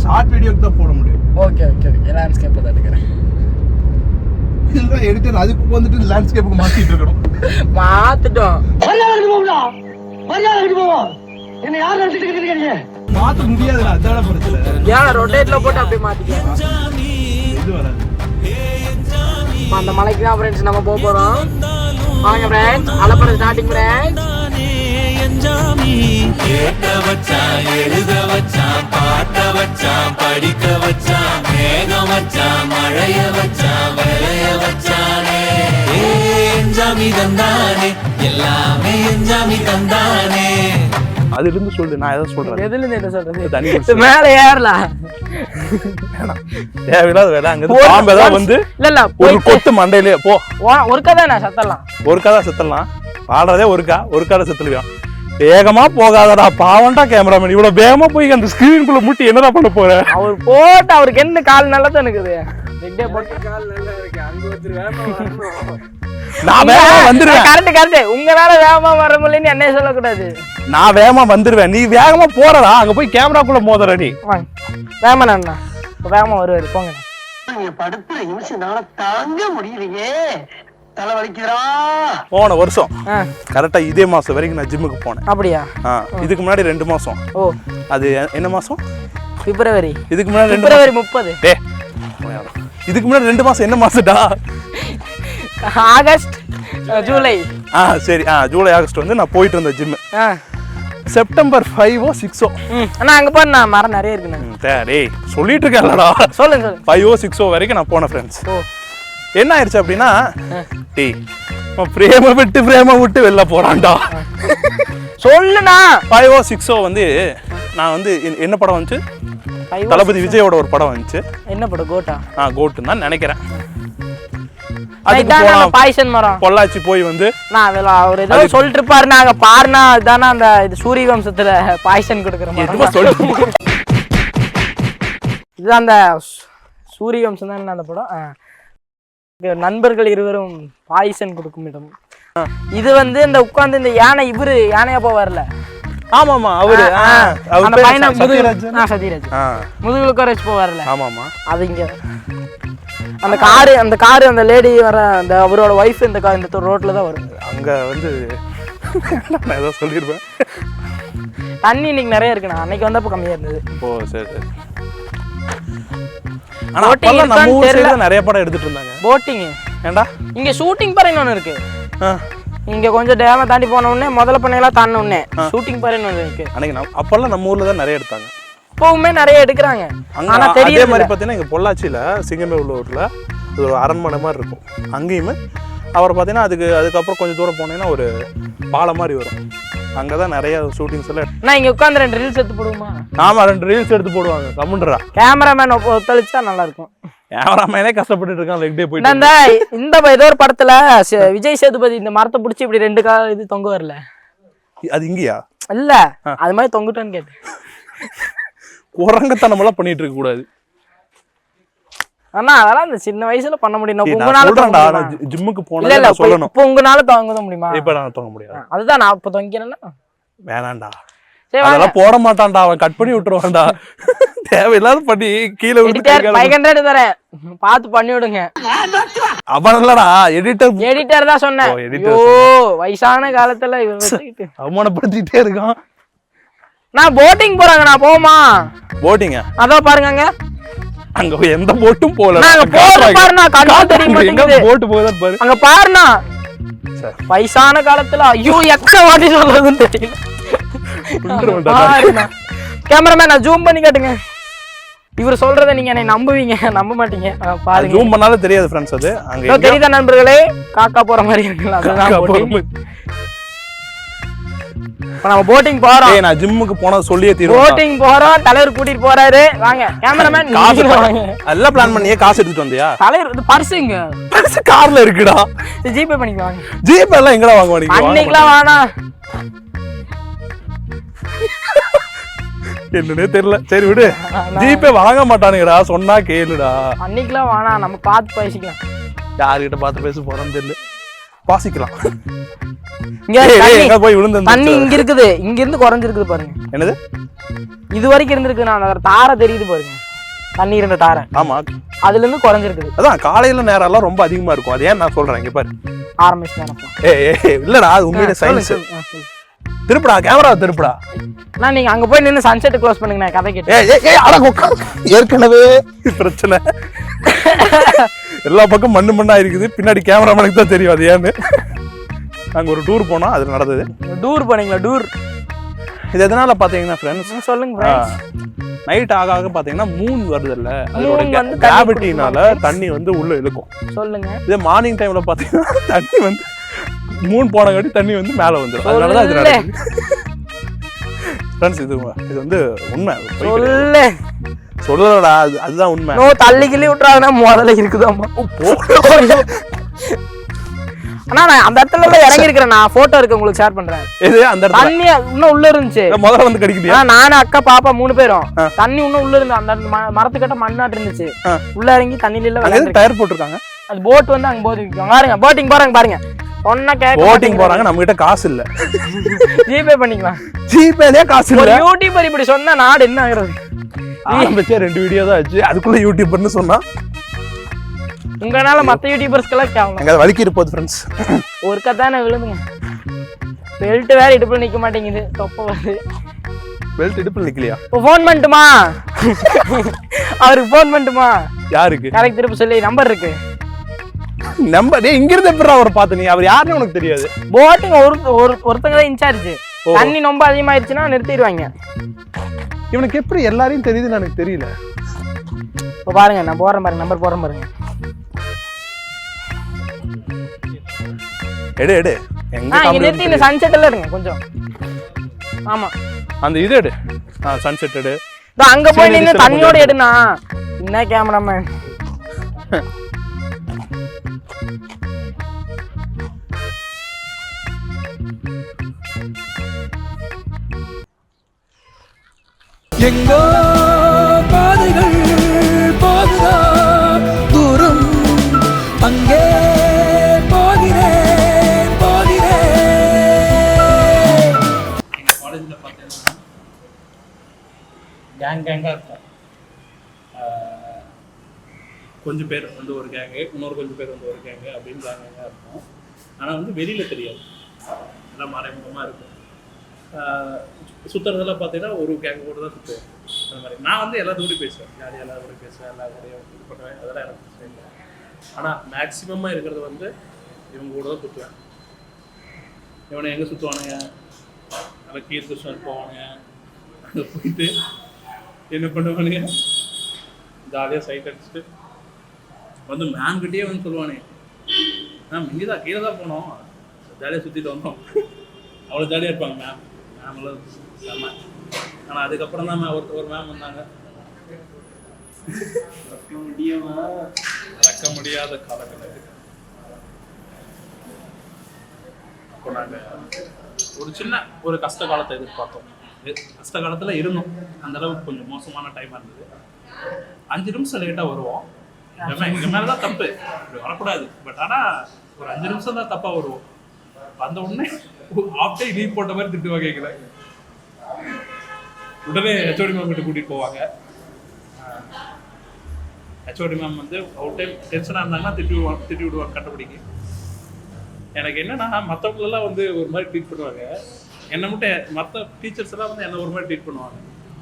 Short வீடியோக்கு தான் போட முடியும். ஓகே ஓகே ஓகே லேண்ட்ஸ்கேப் தான் எடுக்கிறேன். இதுதான் எடிட்டர் அதுக்கு வந்துட்டு லேண்ட்ஸ்கேப்புக்கு மாத்திட்டு இருக்கணும். மாத்திட்டோம். என்ன யார் நினைச்சிட்டு இருக்கீங்க? மாத்த முடியாதுல, அதான பிரச்சனை. ஏன் ரொட்டேட்ல போட்டு அப்படியே மாத்திக்கலாம். இது வராது. அந்த மலைக்கு தான் ஃப்ரெண்ட்ஸ் நம்ம போக போறோம். வாங்க ஃப்ரெண்ட்ஸ், அலப்பற ஸ்டார்டிங் ஃப்ரெண்ட்ஸ். கேட்ட வச்சான், எழுத வச்சான், பாட்ட வச்சான், படிக்க வச்சான், மேகம் வச்சான், மழைய வச்சான், விளைய வச்சானே. என்ஜாமி தந்தானே, எல்லாமே என்ஜாமி தந்தானே. அதுல இருந்து சொல்லு, நான் எதை சொல்றேன். எதுல இருந்து என்ன சொல்றது? தண்ணி மேல ஏறலாம். தேவையில்லாத வேலை. அங்க பாம்பு ஏதாவது வந்து இல்ல ஒரு கொத்து மண்டையிலே போ. ஒரு கதை நான் சத்தலாம். ஒரு கதை செத்தலாம். ஆடுறதே ஒரு கதை செத்துலுவியான். வேகமா போகாதடா, பாவண்டா கேமராமேன். இவ்வளவு வேகமா போய் அந்த ஸ்கிரீனுக்குள்ள முட்டி என்னடா பண்ண போற? அவர் போட்டு அவருக்கு என்ன கால் நல்லா தான் இருக்குது. போட்டு கால் நல்லா இருக்கு. அங்க ஒருத்தர் வேகமா வரணும். நான் வேகமா வந்துருவேன். கரெக்ட். உங்களால வேகமா வர முடியலன்னு என்ன சொல்லக்கூடாது. நான் வேகமா வந்துருவேன், நீ வேகமா போறடா. அங்க போய் கேமராக்குள்ள மோதுற நீ. வேகமா அண்ணா வேகமா வருவாரு. போங்க. படுத்துற நிமிஷம்னால தாங்க முடியலையே, தலை வலிக்குதுடா. போன வருஷம் கரெக்டா இதே மாசம் வரைக்கும் நான் ஜிம்முக்கு போனேன். அப்படியா? இதுக்கு முன்னாடி 2 மாசம். ஓ, அது என்ன மாசம்? பிப்ரவரி. இதுக்கு முன்னாடி பிப்ரவரி 30. இதுக்கு முன்னாடி 2 மாசம் என்ன மாசம்டா? ஆகஸ்ட் ஜூலை. சரி, ஜூலை ஆகஸ்ட் வந்து நான் போயிட்டு இருந்தேன் ஜிம். செப்டம்பர் 5ஓ 6ஓ. அண்ணா அங்க போய் நான் மரம் நிறைய இருக்குண்ணா. டேய் சொல்லிட்டு இருக்கேன்லடா. சொல்லுங்க. 5ஓ 6ஓ வரைக்கும் நான் போனேன் ஃப்ரெண்ட்ஸ். என்ன ஆயிடுச்சு அப்படின்னா, டேய் பிரேம விட்டு வெளில போறான்டா. சொல்லுண்ணா. 5ஓ 6ஓ வந்து நான் வந்து என்ன படம் வந்துச்சு? தளபதி விஜயோட ஒரு படம் வந்துச்சு. என்ன படம்? கோட்டா. கோட்டுன்னு தான் நினைக்கிறேன். பாய்சன் மரம் பொள்ளாச்சி போய் வந்து அவர் ஏதோ சொல்லிட்டு இருப்பாரு. நாங்க பாருனா தானே அந்த இது சூரிய வம்சத்துல பாய்சன் கொடுக்குற மாதிரி. இது அந்த சூரிய வம்சம் தானே அந்த படம். நண்பர்கள் இருவரும் பாய்சன் கொடுக்கும் இடம். இது வந்து இந்த உட்கார்ந்து இந்த யானையா போவார்ல. ஆமாமா, அவரு சத்யராஜ் முதுகுல உட்கார வச்சு போவார்ல. ஆமாமா, அது இங்க அந்த காரு அந்த லேடி வர அந்த அவரோட ஒய்ஃப் இந்த ரோட்ல தான் வரும். அங்க வந்து நான் ஏதோ சொல்லிருப்பேன். தண்ணி இன்னைக்கு நிறைய இருக்குண்ணா. அன்னைக்கு வந்தப்போ கம்மியா இருந்தது. ஓ சரி. ஆனா நம்ம ஊர் சைடுல நிறைய படம் எடுத்துட்டு இருந்தாங்க. போட்டிங் ஏண்டா இங்க ஷூட்டிங் பறைன்னு ஒன்னு இருக்கு. இங்க கொஞ்சம் டேம தாண்டி போன உடனே முதல்ல பண்ணையெல்லாம் தாண்டின உடனே ஷூட்டிங் பறைன்னு ஒன்னு இருக்கு. அன்னைக்கு அப்பெல்லாம் நம்ம ஊர்ல தான் நிறைய எடுத்தாங்க. இப்பவுமே நிறைய எடுக்கிறாங்க. ஆனா அதே மாதிரி பார்த்தீங்கன்னா இங்க பொள்ளாச்சியில சிங்கமேலூர்ல ஒரு அரண்மனை மாதிரி இருக்கும். அங்கேயுமே அவர் பார்த்தீங்கன்னா அதுக்கப்புறம் கொஞ்சம் தூரம் போனீங்கன்னா ஒரு பாலம் மாதிரி வரும். அங்கதான் நிறைய ஷூட்டிங்ஸ் எல்லாம். நான் இங்க உட்காந்து 2 ரீல்ஸ் எடுத்து போடுவோமா? ஆமா, 2 ரீல்ஸ் எடுத்து போடுவாங்க. கம்முன்றா கேமராமேன் ஒத்தளிச்சா நல்லா இருக்கும். கேமராமேனே கஷ்டப்பட்டு இருக்கான். லெக் டே போயிட்டு இந்த ஏதோ ஒரு படத்துல விஜய் சேதுபதி இந்த மரத்தை பிடிச்சி இப்படி 2 கால் இது தொங்க வரல. அது இங்கயா? இல்ல, அது மாதிரி தொங்குட்டான்னு கேட்டேன். குரங்கத்தனம் எல்லாம் பண்ணிட்டு இருக்க கூடாது அண்ணா. அதெல்லாம் இந்த சின்ன வயசுல பண்ண முடியும். உங்களால ஜிம்முக்கு போனா சொல்லணும். இப்போ உங்களால தொங்க முடியுமா? இப்ப நான் தொங்க முடியாது. அதுதான் நான் இப்ப தொங்கினேன்னா வேணாண்டா. அதெல்லாம் போட மாட்டான்டா, அவன் கட் பண்ணி விட்டுருவான்டா. தேவையில்லாத பண்ணி கீழே விட்டு 500 தரேன், பார்த்து பண்ணி விடுங்க. அவன் இல்லடா, எடிட்டர் தான் சொன்னேன். ஐயோ வயசான காலத்துல அவமானப்படுத்திட்டே இருக்கான். நான் போட்டிங் போறாங்க. நான் போமா போட்டிங்க? அதான் பாருங்க, அங்க எந்த போட்டும் போல. போட்டு போகுதான் பாரு. அங்க பாருண்ணா, வயசான காலத்துல ஐயோ எத்தனை வாட்டி சொல்றதுன்னு தெரியல. கேமராமேன் நான் ஜூம் பண்ணி காட்டுங்க. இவர் சொல்றதை நீங்க என்னை நம்புவீங்க, நம்ப மாட்டீங்க. பாருங்க, ஜூம் பண்ணாலும் தெரியாது ஃப்ரெண்ட்ஸ். அது அங்க தெரியுதா நண்பர்களே? காக்கா போற மாதிரி இருக்குல்ல, அதுதான். இப்ப நம்ம போட்டிங் போறோம். நான் ஜிம்முக்கு போனா சொல்லியே தீரும். போட்டிங் போறோம், தலைவர் கூட்டிட்டு போறாரு. வாங்க கேமராமேன். காசு எல்லாம் பிளான் பண்ணியே. காசு எடுத்துட்டு வந்தியா? தலைவர் பர்சுங்க. பர்ஸ் கார்ல இருக்குடா. ஜிபே பண்ணிக்கலாம். ஜிபே எல்லாம் எங்கடா வாங்குவாங்க? அன்னைக்குலாம் வேணா, என்னன்னே தெரியல. சரி விடு, ஜிபே வாங்க மாட்டானுங்கடா, சொன்னா கேளுடா. அன்னைக்குலாம் வேணா, நம்ம பார்த்து பேசிக்கலாம். யாருகிட்ட பார்த்து பேச போறோம்னு தெரியல. வாசிக்கலாம். இங்க போய் விழுந்து தண்ணி இங்க இருக்குது, இங்க இருந்து குறைஞ்சிருக்குது பாருங்க. என்னது? இது வரைக்கும் இருந்திருக்கு. நான் அந்த தாரை தெரியுது பாருங்க, தண்ணி இருந்த தாரை. ஆமா, அதுல இருந்து குறைஞ்சிருக்குது. அதான் காலையில நேரம் எல்லாம் ரொம்ப அதிகமா இருக்கும். அது ஏன் நான் சொல்றேன், இங்க பாரு ஆரம்பிச்சு. இல்லடா, அது உண்மையிலே சயின்ஸ். திருப்புடா கேமரா, திருப்புடா. நான் நீங்க அங்க போய் நின்று சன்செட் க்ளோஸ் பண்ணுங்க, நான் கதை கேட்டு. ஏற்கனவே பிரச்சனை. எல்லா பக்கம் மண்ணா இருக்குது. பின்னாடி கேமராமேனுக்கு தான் தெரியும் அது ஏன்னு. நாங்க ஒரு டூர் போனோம், அது நடந்தது. டூர் போனீங்களா? டூர் இது எதனால பாத்தீங்கன்னா ஃப்ரெண்ட்ஸ், சொல்லுங்க. நைட் ஆக பாத்தீங்கன்னா மூன் வருதுல்ல, அதோட கிராவிட்டினால தண்ணி வந்து உள்ள இழுக்கும். சொல்லுங்க. இதே மார்னிங் டைம்ல பாத்தீங்கன்னா தண்ணி வந்து மூன் போனங்காட்டி தண்ணி வந்து மேல வந்துடும். அதனாலதான் இது நடக்குது ஃப்ரெண்ட்ஸ். இது வந்து உண்மை. சொல்லலடா, அதுதான் உண்மை. தள்ளி கிள்ளி விட்டுறாங்கன்னா முதல்ல இருக்குதாம்மா. ஆனா நான் அந்த இடத்துல எல்லாம் இறங்கி இருக்கிறேன். நான் போட்டோ இருக்கு, உங்களுக்கு ஷேர் பண்றேன். இது அந்த தண்ணி இன்னும் உள்ள இருந்துச்சு. முதல்ல வந்து கடிக்கலையா? நானும் அக்கா பாப்பா 3 பேரும் தண்ணி இன்னும் உள்ள இருந்து அந்த மரத்துக்கிட்ட மண்ணாட்டு இருந்துச்சு. உள்ள இறங்கி தண்ணியில எல்லாம் டயர் போட்டிருக்காங்க. அது போட் வந்து அங்க போகுது பாருங்க. போட்டிங் போறாங்க பாருங்க. போட்டிங் போறாங்க. நம்ம கிட்ட காசு இல்ல, ஜிபே பண்ணிக்கலாம். ஜிபேலயே காசு இல்ல. யூடியூபர் இப்படி சொன்னா நாடு என்ன ஆகுறது? ஆரம்பிச்சே 2 வீடியோ தான் ஆச்சு, அதுக்குள்ள யூடியூபர்னு சொன்னா உங்களால மத்த யூடியூபர்ஸ்க்கெல்லாம் கேவலம். எங்க வலிக்கு இருப்போது ஃப்ரெண்ட்ஸ். ஒரு கதான விழுந்துங்க. பெல்ட் வேற இடுப்புல நிக்க மாட்டேங்குது, தொப்ப வருது. பெல்ட் இடுப்புல நிக்கலையா? போன் பண்ணட்டுமா? அவருக்கு போன் பண்ணட்டுமா? யாருக்கு? கரெக்ட், திருப்பி சொல்லி நம்பர் இருக்கு. நம்பர் இங்க இருந்து எப்படி அவரை பார்த்து? நீ அவர் யாருன்னு உனக்கு தெரியாது. போட்டிங் ஒருத்தங்க தான் இன்சார்ஜ். தண்ணி ரொம்ப அதிகமாயிருச்சுன்னா நிறுத்திடுவாங்க. இவனுக்கு எப்படி எல்லாரையும் தெரியுதுன்னு எனக்கு தெரியல. இப்போ பாருங்க, நான் போறேன் பாருங்க, நம்பர் போறேன் பாருங்க. எடு எங்க நிறுத்தி இந்த சன்செட் எல்லாம் எடுங்க கொஞ்சம். ஆமா, அந்த இது எடு. சன்செட் எடு. அங்க போய் நின்னு தண்ணியோட எடுனா என்ன கேமராமேன். எங்கோ பாதைகள் போகுதோ தூரம், அங்கே போகிறேன் போகிறேன். எங்க காலேஜ்ல பார்த்தீங்கன்னா கேங்கா இருக்கும். கொஞ்சம் பேர் வந்து ஒரு கேங்கு, இன்னொரு கொஞ்சம் பேர் வந்து ஒரு கேங்கு அப்படின்னு கேங்கா இருக்கும். ஆனால் வந்து வெளியில் தெரியாது, எல்லாம் மறைமுகமாக இருக்கும். சுற்றுறதெல்லாம் பார்த்தீங்கன்னா ஒரு கேங்கு கூட தான் சுற்றுவேன். அந்த மாதிரி நான் வந்து எல்லாத்தோடையும் பேசுவேன், ஜாலியாக எல்லாத்தோடையும் பேசுவேன், எல்லாத்தோடையும் இது பண்ணுவேன். அதெல்லாம் எனக்கு பிரச்சனை இல்லை. ஆனால் மேக்ஸிமமாக இருக்கிறது வந்து இவங்க கூட தான் சுற்றுவேன். இவனை எங்கே சுற்றுவானுங்க, நல்லா கீர்கிருஷ்ணன் போவானுங்க. அங்கே போயிட்டு என்ன பண்ணுவானுங்க, ஜாலியாக சைட் அடிச்சுட்டு வந்து மேம்கிட்டே வந்து சொல்லுவானே, மேம் இங்கே தான் கீழே தான் போனோம், ஜாலியாக சுற்றிட்டு வந்தோம். அவ்வளோ ஜாலியாக இருப்பாங்க மேம். மேம்லாம் செம்ம. ஆனால் அதுக்கப்புறம் தான் ஒரு மேம் வந்தாங்க, மறக்க முடியாத காலகட்டம். அப்போ நாங்கள் ஒரு கஷ்ட காலத்தை எதிர்பார்த்தோம். கஷ்ட காலத்தில் இருந்தோம். அந்த அளவுக்கு கொஞ்சம் மோசமான டைமாக இருந்தது. 5 நிமிஷம் லேட்டாக வருவோம். எங்கள் மேலே தான் தப்பு, இப்படி வரக்கூடாது. பட் ஆனால் ஒரு 5 நிமிஷம் தான் தப்பாக வருவோம். அந்த உடனே ஆஃப் டே லீவ் போட்ட மாதிரி திட்டுவாங்க எங்களை. உடனே ஹெச்ஓடி மேம் கிட்ட கூட்டிகிட்டு போவாங்க. ஹெச்ஓடி மேம் வந்து அவுட் டைம் டென்ஷனாக இருந்தாங்கன்னா திட்டி விடுவாங்க கண்டுபிடிக்க. எனக்கு என்னன்னா, மற்றவங்களெல்லாம் வந்து ஒரு மாதிரி ட்ரீட் பண்ணுவாங்க, என்னை மட்டும் மற்ற டீச்சர்ஸ் எல்லாம் வந்து என்னை ஒரு மாதிரி ட்ரீட் பண்ணுவாங்க.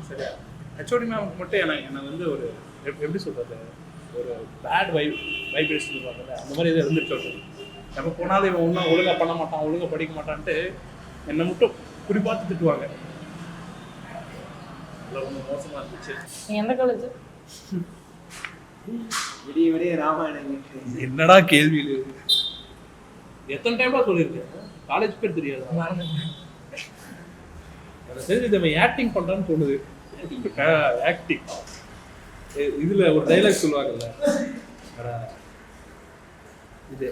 சரியா? ஹெச்ஓடி மேமுக்கு மட்டும் என்னை வந்து ஒரு எப்படி சொல்கிறது, ஒரு பேட் வைப்ரேஷன் சொல்லுவாங்கல்ல, அந்த மாதிரி இது இருந்துட்டு எப்போ போனாலும் இவன் ஒன்றும் ஒழுங்காக பண்ண மாட்டான், ஒழுங்காக படிக்க மாட்டான்ட்டு என்னை மட்டும் குறிப்பாத்து திட்டுவாங்க. அதெல்லாம் ரொம்ப மோசமாக இருந்துச்சு. எந்த காலேஜ்? விடிய விடிய ராமாயணம். என்னடா கேள்வி இது? எத்தனை டைமா சொல்லியிருக்கேன், காலேஜ் பேர் தெரியாது. எனக்கு தெரிஞ்சு நம்ம ஆக்டிங் பண்ணுறான்னு தோணுது. ஆக்டிங் இதில் ஒரு டைலாக் சொல்லுவாங்கல்ல, இது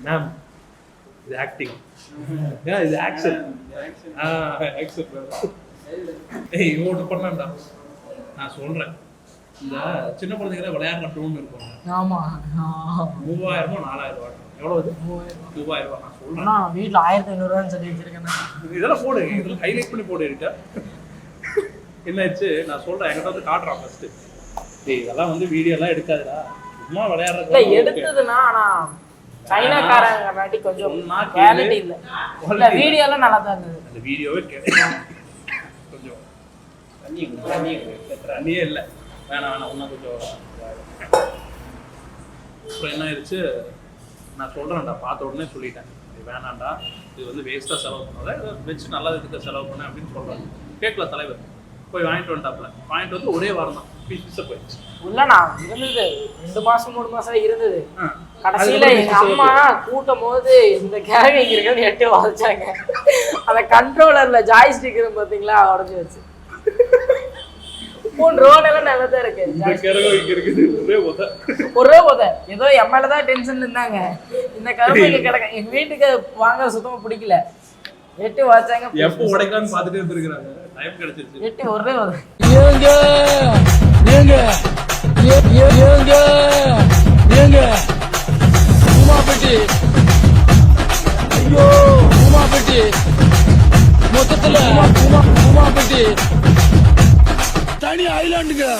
மேம் இது ஆக்டிங், இது ஆக்ஷன். ஆக்ஷன். ஏய் இவன் ஒன்று பண்ணான்டா, நான் சொல்கிறேன். இந்த சின்ன குழந்தைங்க விளையாடுற டூன் இருக்கும். ஆமாம், 3000 4000 எவ்வளோ? 3000. நான் சொல்கிறேன், வீட்டில் 1500 சொல்லி வச்சிருக்கேன். இதெல்லாம் போடு, இதெல்லாம் ஹைலைட் பண்ணி போடு. இருக்கா என்னாச்சு நான் சொல்றேன் என்கிட்ட வந்து காட்டுறான் ஃபர்ஸ்ட் இதெல்லாம் வந்து வீடியோ எல்லாம் எடுக்காதுடா சும்மா இல்ல விளையாடுறது எடுத்ததுன்னா ஆனா சைனாக்காரங்காட்டி கொஞ்சம் குவாலிட்டி இல்ல இல்ல வீடியோ எல்லாம் நல்லா தான் இருந்தது அந்த வீடியோவே கொஞ்சம் தண்ணியே இல்லை வேணாம் இன்னும் கொஞ்சம் அப்புறம் என்ன ஆயிடுச்சு நான் சொல்றேன்டா பார்த்த உடனே சொல்லிட்டேன் இது வேணாம்டா இது வந்து வேஸ்ட்டாக செலவு பண்ணாத இதை வச்சு நல்லா இதுக்கு செலவு பண்ணேன் அப்படின்னு சொல்றாங்க கேட்கல தலைவர் போய் வாங்கிட்டு வந்துட்டாப்ல வாங்கிட்டு வந்து ஒரே வாரம் தான் பீஸை போயிடுச்சு உள்ளண்ணா இருந்தது 2 மாசம் 3 மாசம் இருந்தது கடைசியில எங்க அம்மா கூட்டும் போது இந்த கேள்வி இங்க இருக்குன்னு எட்டு வளைச்சாங்க அந்த கண்ட்ரோலர்ல ஜாய்ஸ்டிக் இருக்கு பாத்தீங்களா உடஞ்சி வச்சு 3 ரோல் எல்லாம் நல்லதா இருக்கு ஒரே உதை ஏதோ எம்எல்ஏதான் டென்ஷன்ல இருந்தாங்க இந்த கரும்பு இங்க கிடக்க எங்க வீட்டுக்கு வாங்க சுத்தமா பிடிக்கல எட்டு வச்சாங்க எப்போ உடைக்கலான்னு பார்த்துட்டே இருந்திருக்கிறாங்க டைம் கிடைச்சிருச்சு எட்டு ஒரே உதை ஏங்க ஏங்க ஏங்க ஏங்க உமாபட்டி ஐயோ உமாபட்டி மொத்தத்துல உமாபட்டி தனி ஐலாண்டுங்க